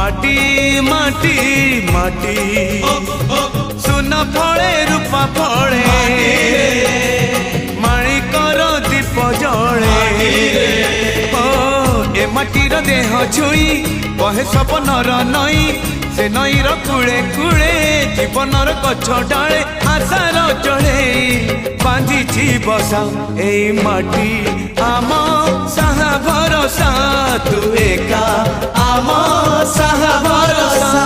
माटी माटी माटी सुना फले रूपा फले माणिकर दीप जले ए माटीर देह छुई बहे सपनर नई से नईर कूले कूले जीवनर गछ डाले आशार चढ़े बांधी बसा ए माटी आम साहा भरोसा तू एका आम साहा भरोसा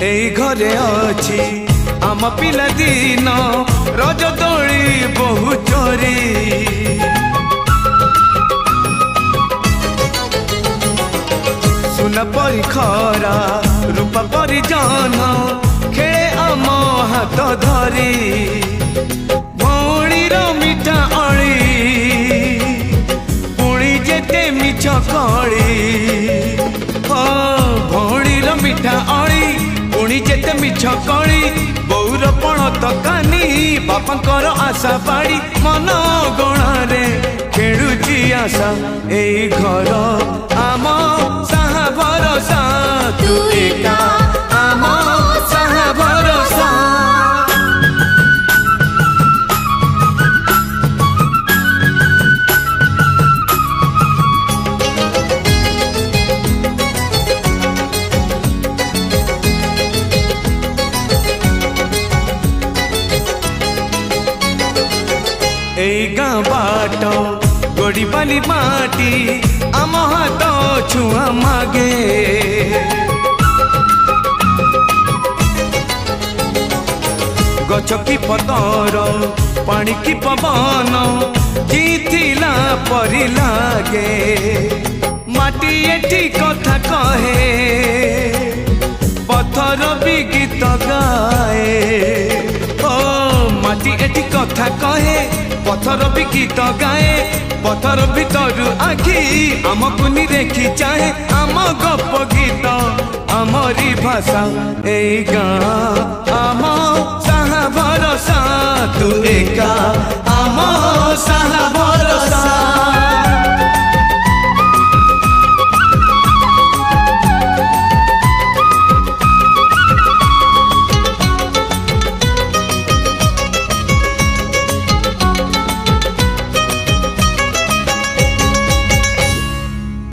एई घरे अछि आम पिला दिन रज दोली बहु चोरी सुना परी खरा रूपा परी जान खेले आम हाथ धरी भौणीर मिठा अली पुणी जेते मिछ कली भौणीर मिठा अली पुणी जेते मिछ कली बौर पण तकानी बापांकर आशा पाड़ी मन गणारे खेलुची आशा एई घर आम साहा भरोसा तू एका आम साहा भरोसा एई गाँ बाट गोड़ी बाली माटी आम हाथ छुआ मागे गछ की पतर पानी की पवन जीथिला परी लागे माटी एठी कथा कहे पत्थर भी गीत गाए माटी एठी कथा कहे पत्थर भी गीत गाए पत्थर भीतर आखि आमको देखी चाहे आम गप गीत आमरी भाषा एई गाँ आम साहा भरोसा तू एका आम साहा भरोसा।